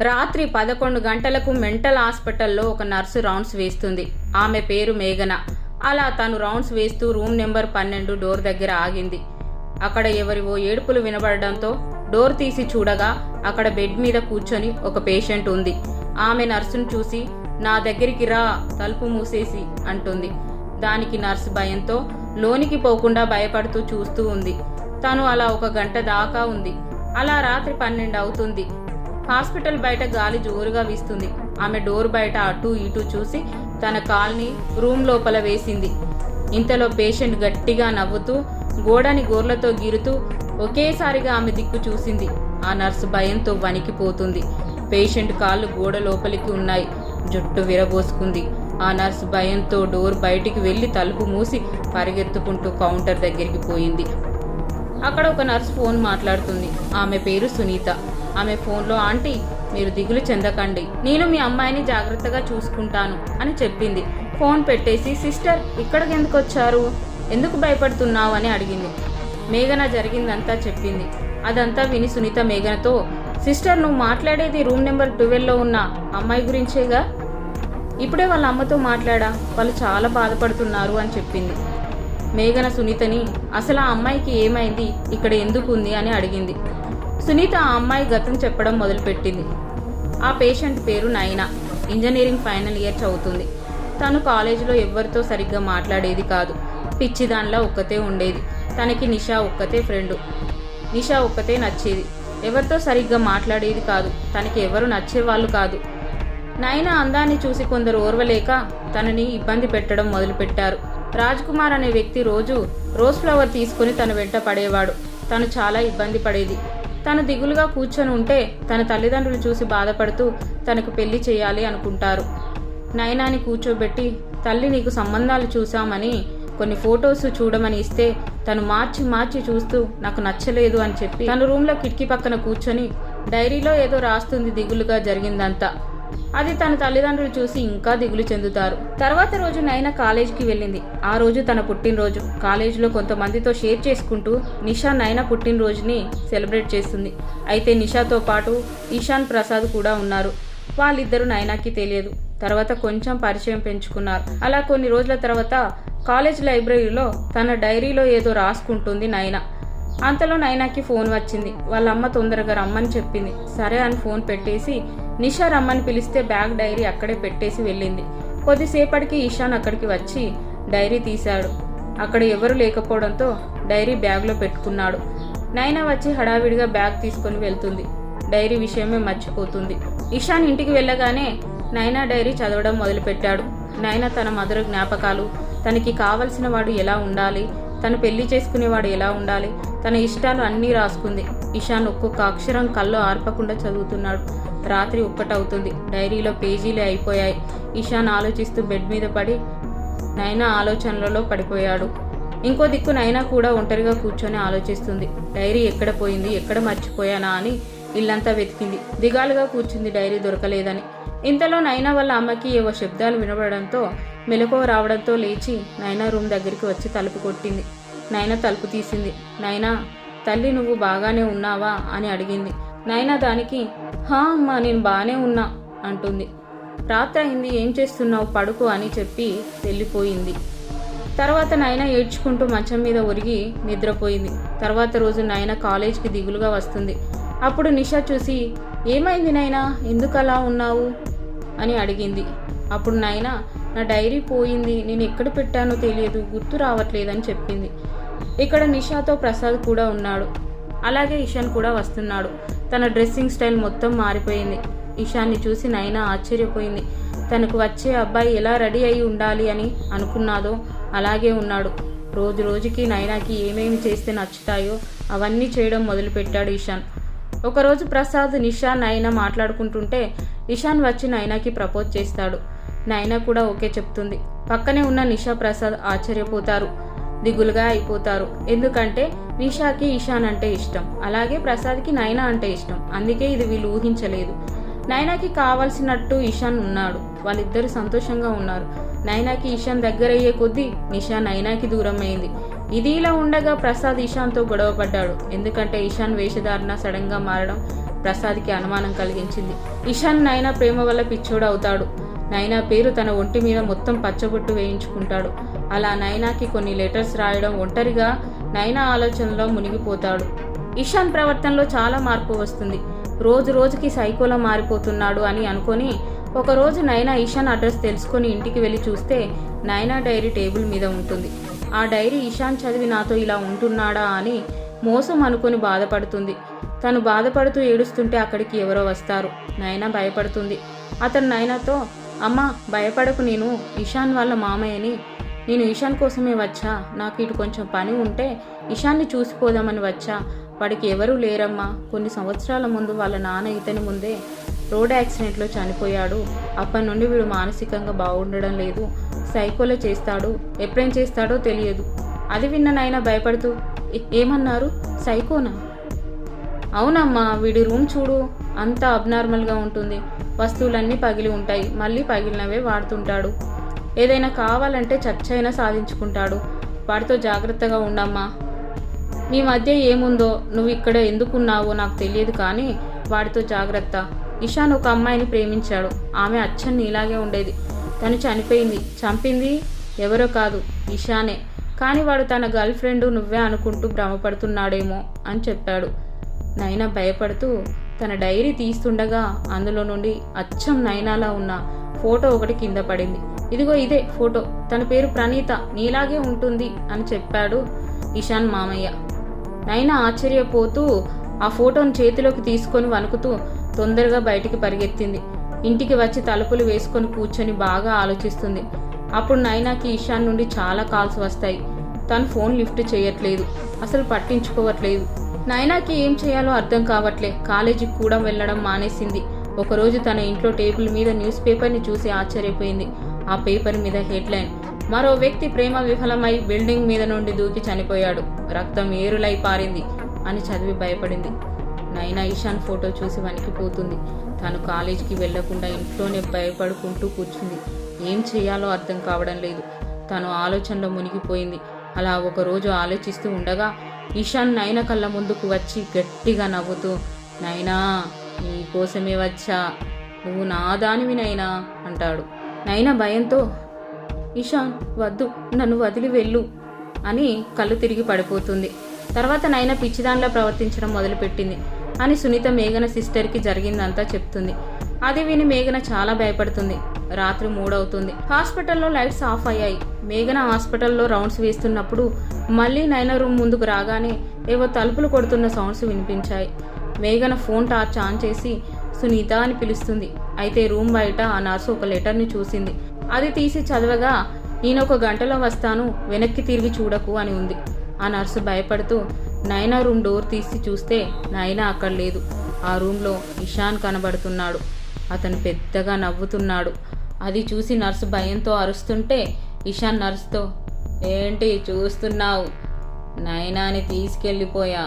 రాత్రి 11 గంటలకు మెంటల్ హాస్పిటల్లో ఒక నర్సు రౌండ్స్ వేస్తుంది. ఆమె పేరు మేఘన. అలా తను రౌండ్స్ వేస్తూ రూమ్ నెంబర్ 12 డోర్ దగ్గర ఆగింది. అక్కడ ఎవరివో ఏడుపులు వినబడడంతో డోర్ తీసి చూడగా అక్కడ బెడ్ మీద కూర్చొని ఒక పేషెంట్ ఉంది. ఆమె నర్సును చూసి నా దగ్గరికి రా, తలుపు మూసేసి అంటుంది. దానికి నర్సు భయంతో లోనికి పోకుండా భయపడుతూ చూస్తూ ఉంది. తను అలా 1 గంట దాకా ఉంది. అలా రాత్రి 12 అవుతుంది. హాస్పిటల్ బయట గాలి జోరుగా వీస్తుంది. ఆమె డోర్ బయట అటూ ఇటూ చూసి తన కాల్ని రూమ్ లోపల వేసింది. ఇంతలో పేషెంట్ గట్టిగా నవ్వుతూ గోడని గోర్లతో గీరుతూ ఒకేసారిగా ఆమె దిక్కు చూసింది. ఆ నర్సు భయంతో వణికిపోతుంది. పేషెంట్ కాళ్ళు గోడ లోపలికి ఉన్నాయి. జుట్టు విరబోసుకుంది. ఆ నర్సు భయంతో డోర్ బయటికి వెళ్లి తలుపు మూసి పరిగెత్తుకుంటూ కౌంటర్ దగ్గరికి పోయింది. అక్కడ ఒక నర్సు ఫోన్ మాట్లాడుతుంది. ఆమె పేరు సునీత. ఆమె ఫోన్లో ఆంటీ, మీరు దిగులు చెందకండి, నేను మీ అమ్మాయిని జాగ్రత్తగా చూసుకుంటాను అని చెప్పింది. ఫోన్ పెట్టేసి సిస్టర్ ఇక్కడికి ఎందుకు వచ్చారు, ఎందుకు భయపడుతున్నావు అని అడిగింది. మేఘన జరిగిందంతా చెప్పింది. అదంతా విని సునీత మేఘనతో, సిస్టర్ నువ్వు మాట్లాడేది రూమ్ నెంబర్ 12లో ఉన్న అమ్మాయి గురించేగా, ఇప్పుడే వాళ్ళ అమ్మతో మాట్లాడా, వాళ్ళు చాలా బాధపడుతున్నారు అని చెప్పింది. మేఘన సునీతని అసలు ఆ అమ్మాయికి ఏమైంది, ఇక్కడ ఎందుకు ఉంది అని అడిగింది. సునీత ఆ అమ్మాయి గతం చెప్పడం మొదలుపెట్టింది. ఆ పేషెంట్ పేరు నైనా. ఇంజనీరింగ్ ఫైనల్ ఇయర్ చదువుతుంది. తను కాలేజీలో ఎవ్వరితో సరిగ్గా మాట్లాడేది కాదు. పిచ్చిదానిలా ఒక్కతే ఉండేది. తనకి నిషా ఒక్కతే ఫ్రెండు. నిషా ఒక్కతే నచ్చేది. ఎవరితో సరిగ్గా మాట్లాడేది కాదు. తనకి ఎవరు నచ్చేవాళ్ళు కాదు. నైనా అందాన్ని చూసి కొందరు ఓర్వలేక తనని ఇబ్బంది పెట్టడం మొదలుపెట్టారు. రాజ్ కుమార్ అనే వ్యక్తి రోజు రోజ్ ఫ్లవర్ తీసుకుని తన వెంట పడేవాడు. తను చాలా ఇబ్బంది పడేది. తను దిగులుగా కూర్చొని ఉంటే తన తల్లిదండ్రులు చూసి బాధపడుతూ తనకు పెళ్లి చేయాలి అనుకుంటారు. నైనాని కూర్చోబెట్టి తల్లి నీకు సంబంధాలు చూసామని కొన్ని ఫొటోస్ చూడమని ఇస్తే తను మార్చి చూస్తూ నాకు నచ్చలేదు అని చెప్పి తన రూమ్లో కిటికీ పక్కన కూర్చొని డైరీలో ఏదో రాస్తుంది దిగులుగా జరిగిందంతా. అది తన తల్లిదండ్రులు చూసి ఇంకా దిగులు చెందుతారు. తర్వాత రోజు నైనా కాలేజీకి వెళ్ళింది. ఆ రోజు తన పుట్టినరోజు. కాలేజీలో కొంతమందితో షేర్ చేసుకుంటూ నిషా నైనా పుట్టినరోజుని సెలబ్రేట్ చేస్తుంది. అయితే నిషాతో పాటు ఈశాన్ ప్రసాద్ కూడా ఉన్నారు. వాళ్ళిద్దరూ నైనాకి తెలియదు. తర్వాత కొంచెం పరిచయం పెంచుకున్నారు. అలా కొన్ని రోజుల తర్వాత కాలేజ్ లైబ్రరీలో తన డైరీలో ఏదో రాసుకుంటుంది నైనా. అంతలో నైనాకి ఫోన్ వచ్చింది. వాళ్ళ అమ్మ తొందరగా రమ్మని చెప్పింది. సరే అని ఫోన్ పెట్టేసి నిషా రమ్మని పిలిస్తే బ్యాగ్ డైరీ అక్కడే పెట్టేసి వెళ్ళింది. కొద్దిసేపటికి ఈశాన్ అక్కడికి వచ్చి డైరీ తీశాడు. అక్కడ ఎవరు లేకపోవడంతో డైరీ బ్యాగ్లో పెట్టుకున్నాడు. నైనా వచ్చి హడావిడిగా బ్యాగ్ తీసుకొని వెళ్తుంది. డైరీ విషయమే మర్చిపోతుంది. ఈశాన్ ఇంటికి వెళ్ళగానే నైనా డైరీ చదవడం మొదలుపెట్టాడు. నైనా తన మధుర జ్ఞాపకాలు, తనకి కావలసిన వాడు ఎలా ఉండాలి, తను పెళ్లి చేసుకునేవాడు ఎలా ఉండాలి, తన ఇష్టాలు అన్నీ రాసుకుంది. ఈశాన్ ఒక్కొక్క అక్షరం కళ్ళు ఆర్పకుండా చదువుతున్నాడు. రాత్రి 1 అవుతుంది. డైరీలో పేజీలే అయిపోయాయి. ఈశాన్ ఆలోచిస్తూ బెడ్ మీద పడి నైనా ఆలోచనలలో పడిపోయాడు. ఇంకో దిక్కు నైనా కూడా ఒంటరిగా కూర్చొని ఆలోచిస్తుంది. డైరీ ఎక్కడ పోయింది, ఎక్కడ మర్చిపోయానా అని ఇల్లంతా వెతికింది. దిగాలుగా కూర్చుంది డైరీ దొరకలేదని. ఇంతలో నైనా వాళ్ళ అమ్మకి ఏవో శబ్దాలు వినబడంతో మెలకువ రావడంతో లేచి నైనా రూమ్ దగ్గరికి వచ్చి తలుపు కొట్టింది. నైనా తలుపు తీసింది. నైనా తల్లి నువ్వు బాగానే ఉన్నావా అని అడిగింది. నైనా దానికి హా అమ్మా నేను బాగానే ఉన్నా అంటుంది. రాత్రి అయింది, ఏం చేస్తున్నావు, పడుకో అని చెప్పి వెళ్ళిపోయింది. తర్వాత నైనా ఏడ్చుకుంటూ మంచం మీద ఒరిగి నిద్రపోయింది. తర్వాత రోజు నైనా కాలేజ్కి దిగులుగా వస్తుంది. అప్పుడు నిషా చూసి ఏమైంది నైనా, ఎందుకు అలా ఉన్నావు అని అడిగింది. అప్పుడు నైనా నా డైరీ పోయింది, నేను ఎక్కడ పెట్టానో తెలియదు, గుర్తు రావట్లేదని చెప్పింది. ఇక్కడ నిషాతో ప్రసాద్ కూడా ఉన్నాడు. అలాగే ఈశాన్ కూడా వస్తున్నాడు. తన డ్రెస్సింగ్ స్టైల్ మొత్తం మారిపోయింది. ఈశాన్ని చూసి నైనా ఆశ్చర్యపోయింది. తనకు వచ్చే అబ్బాయి ఎలా రెడీ అయి ఉండాలి అని అనుకున్నాదో అలాగే ఉన్నాడు. రోజు రోజుకి నైనాకి ఏమేమి చేస్తే నచ్చుతాయో అవన్నీ చేయడం మొదలుపెట్టాడు ఈశాన్. ఒకరోజు ప్రసాద్, నిషా, నైనా మాట్లాడుకుంటుంటే ఈశాన్ వచ్చి నైనాకి ప్రపోజ్ చేస్తాడు. నైనా కూడా ఓకే చెప్తుంది. పక్కనే ఉన్న నిషా, ప్రసాద్ ఆశ్చర్యపోతారు, దిగులుగా అయిపోతారు. ఎందుకంటే నిషాకి ఈశాన్ అంటే ఇష్టం, అలాగే ప్రసాద్కి నైనా అంటే ఇష్టం. అందుకే ఇది వీళ్ళు ఊహించలేదు. నైనాకి కావాల్సినట్టు ఈశాన్ ఉన్నాడు. వాళ్ళిద్దరు సంతోషంగా ఉన్నారు. నైనాకి ఈశాన్ దగ్గరయ్యే కొద్దీ నిషా నైనాకి దూరం అయింది. ఇది ఇలా ఉండగా ప్రసాద్ ఈశాన్తో గొడవ పడ్డాడు. ఎందుకంటే ఈశాన్ వేషధారణ సడన్ గా మారడం ప్రసాద్కి అనుమానం కలిగించింది. ఇషాన్ నైనా ప్రేమ వల్ల పిచ్చోడు అవుతాడు. నైనా పేరు తన ఒంటి మీద మొత్తం పచ్చబొట్టు వేయించుకుంటాడు. అలా నైనాకి కొన్ని లెటర్స్ రాయడం, ఒంటరిగా నైనా ఆలోచనలో మునిగిపోతాడు. ఇషాన్ ప్రవర్తనలో చాలా మార్పు వస్తుంది. రోజు రోజుకి సైకోలా మారిపోతున్నాడు అని అనుకొని ఒకరోజు నైనా ఇషాన్ అడ్రస్ తెలుసుకొని ఇంటికి వెళ్ళి చూస్తే నైనా డైరీ టేబుల్ మీద ఉంటుంది. ఆ డైరీ ఇషాన్ చదివి నాతో ఇలా ఉంటున్నాడా అని మోసం అనుకొని బాధపడుతుంది. తను బాధపడుతూ ఏడుస్తుంటే అక్కడికి ఎవరో వస్తారు. నైనా భయపడుతుంది. అతను నైనాతో, అమ్మా భయపడకు, నేను ఇషాన్ వాళ్ళ మామయ్యని. నేను ఇషాన్ కోసమే వచ్చా. నాకు ఇటు కొంచెం పని ఉంటే ఇషాన్ని చూసిపోదామని వచ్చా. వాడికి ఎవరూ లేరమ్మా. కొన్ని సంవత్సరాల ముందు వాళ్ళ నాన్న ఇతని ముందే రోడ్ యాక్సిడెంట్లో చనిపోయాడు. అప్పటి నుండి వీడు మానసికంగా బాగుండడం లేదు. సైకోలో చేస్తాడు. ఎప్పుడేం చేస్తాడో తెలియదు. అది విన్న నైనా భయపడుతూ, ఏమన్నారు? సైకోనా? అవునమ్మా, వీడి రూమ్ చూడు, అంతా అబ్నార్మల్గా ఉంటుంది. వస్తువులన్నీ పగిలి ఉంటాయి. మళ్ళీ పగిలినవే వాడుతుంటాడు. ఏదైనా కావాలంటే చచ్చైనా సాధించుకుంటాడు. వాడితో జాగ్రత్తగా ఉండమ్మా. మీ మధ్య ఏముందో, నువ్వు ఇక్కడ ఎందుకున్నావో నాకు తెలియదు, కానీ వాడితో జాగ్రత్త. ఇషాన్ ఒక అమ్మాయిని ప్రేమించాడు. ఆమె అచ్చం నీలాగే ఉండేది. తను చనిపోయింది. చంపింది ఎవరో కాదు, ఇషానే. కానీ వాడు తన గర్ల్ ఫ్రెండ్ నువ్వే అనుకుంటూ భ్రమపడుతున్నాడేమో అని చెప్పాడు. నైనా భయపడుతూ తన డైరీ తీస్తుండగా అందులో నుండి అచ్చం నైనాలా ఉన్న ఫోటో ఒకటి కింద పడింది. ఇదిగో ఇదే ఫోటో. తన పేరు ప్రణీత, నీలాగే ఉంటుంది అని చెప్పాడు ఇషాన్ మామయ్య. నైనా ఆశ్చర్యపోతూ ఆ ఫోటోను చేతిలోకి తీసుకొని వణుకుతూ తొందరగా బయటికి పరిగెత్తింది. ఇంటికి వచ్చి తలుపులు వేసుకొని కూర్చొని బాగా ఆలోచిస్తుంది. అప్పుడు నైనాకి ఇషాన్ నుండి చాలా కాల్స్ వస్తాయి. తను ఫోన్ లిఫ్ట్ చేయట్లేదు, అసలు పట్టించుకోవట్లేదు. నైనాకి ఏం చేయాలో అర్థం కావట్లే. కాలేజీకి కూడా వెళ్ళడం మానేసింది. ఒకరోజు తన ఇంట్లో టేబుల్ మీద న్యూస్ పేపర్ని చూసి ఆశ్చర్యపోయింది. ఆ పేపర్ మీద హెడ్లైన్, మరో వ్యక్తి ప్రేమ విఫలమై బిల్డింగ్ మీద నుండి దూకి చనిపోయాడు, రక్తం ఏరులై పారింది అని చదివి భయపడింది. నైనా ఇషాన్ ఫోటో చూసి వణికిపోతుంది. తాను కాలేజీకి వెళ్లకుండా ఇంట్లోనే భయపడుకుంటూ కూర్చుంది. ఏం చేయాలో అర్థం కావడం లేదు. తను ఆలోచనలో మునిగిపోయింది. అలా ఒకరోజు ఆలోచిస్తూ ఉండగా ఇషాన్ నైనా కళ్ళ ముందుకు వచ్చి గట్టిగా నవ్వుతూ, నైనా నీకోసమే వచ్చా, నువ్వు నా దానివి నైనా అంటాడు. నైనా భయంతో, ఇషాన్ వద్దు, నన్ను వదిలి వెళ్ళు అని కళ్ళు తిరిగి పడిపోతుంది. తర్వాత నైనా పిచ్చిదానిలా ప్రవర్తించడం మొదలుపెట్టింది అని సునీత మేఘన సిస్టర్కి జరిగిందంతా చెప్తుంది. అది విని మేఘన చాలా భయపడుతుంది. రాత్రి 3 అవుతుంది. హాస్పిటల్లో లైట్స్ ఆఫ్ అయ్యాయి. మేఘన హాస్పిటల్లో రౌండ్స్ వేస్తున్నప్పుడు మళ్ళీ నైనా రూమ్ ముందుకు రాగానే ఏవో తలుపులు కొడుతున్న సౌండ్స్ వినిపించాయి. మేఘన ఫోన్ టార్చ్ ఆన్ చేసి సునీత అని పిలుస్తుంది. అయితే రూమ్ బయట ఆ నర్సు ఒక లెటర్ని చూసింది. అది తీసి చదవగా, నేను 1 గంటలో వస్తాను, వెనక్కి తిరిగి చూడకు అని ఉంది. ఆ నర్సు భయపడుతూ నైనా రూమ్ డోర్ తీసి చూస్తే నైనా అక్కడ లేదు. ఆ రూమ్లో ఇషాన్ కనబడుతున్నాడు. అతను పెద్దగా నవ్వుతున్నాడు. అది చూసి నర్సు భయంతో అరుస్తుంటే ఇషాన్ నర్సుతో, ఏంటి చూస్తున్నావు? నైనాని తీసుకెళ్ళిపోయా.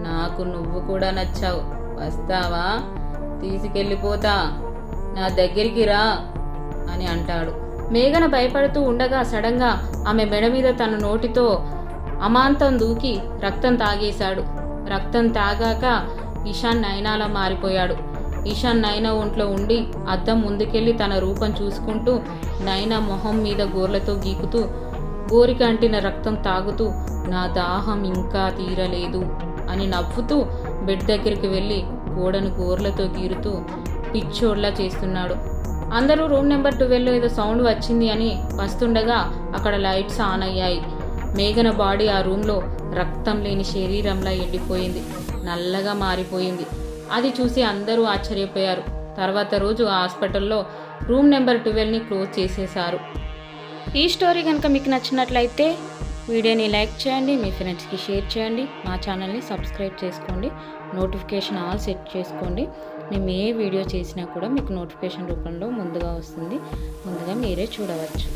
నాకు నువ్వు కూడా నచ్చావు, వస్తావా? తీసుకెళ్ళిపోతా, నా దగ్గరికి రా అని అంటాడు. మేఘన భయపడుతూ ఉండగా సడన్గా ఆమె మెడ మీద తన నోటితో అమాంతం దూకి రక్తం తాగేశాడు. రక్తం తాగాక ఇషాన్ నైనాలా మారిపోయాడు. ఇషాన్ నైనా ఒంట్లో ఉండి అద్దం ముందుకెళ్లి తన రూపం చూసుకుంటూ నైనా మొహం మీద గోర్లతో గీకుతూ గోరికి అంటిన రక్తం తాగుతూ నా దాహం ఇంకా తీరలేదు అని నవ్వుతూ బెడ్ దగ్గరికి వెళ్ళి గోడను గోర్లతో గీరుతూ పిచ్చోడ్లా చేస్తున్నాడు. అందరూ రూమ్ నెంబర్ 12లో ఏదో సౌండ్ వచ్చింది అని వస్తుండగా అక్కడ లైట్స్ ఆన్ అయ్యాయి. మేఘన బాడీ ఆ రూమ్లో రక్తం లేని శరీరంలా ఎండిపోయింది, నల్లగా మారిపోయింది. అది చూసి అందరూ ఆశ్చర్యపోయారు. తర్వాత రోజు ఆ హాస్పిటల్లో రూమ్ నెంబర్ 12ని క్లోజ్ చేసేశారు. ఈ స్టోరీ కనుక మీకు నచ్చినట్లయితే వీడియోని లైక్ చేయండి, మీ ఫ్రెండ్స్కి షేర్ చేయండి, మా ఛానల్ని సబ్స్క్రైబ్ చేసుకోండి, నోటిఫికేషన్ ఆల్ సెట్ చేసుకోండి. మేము ఏ వీడియో చేసినా కూడా మీకు నోటిఫికేషన్ రూపంలో ముందుగా వస్తుంది. ముందుగా మీరే చూడవచ్చు.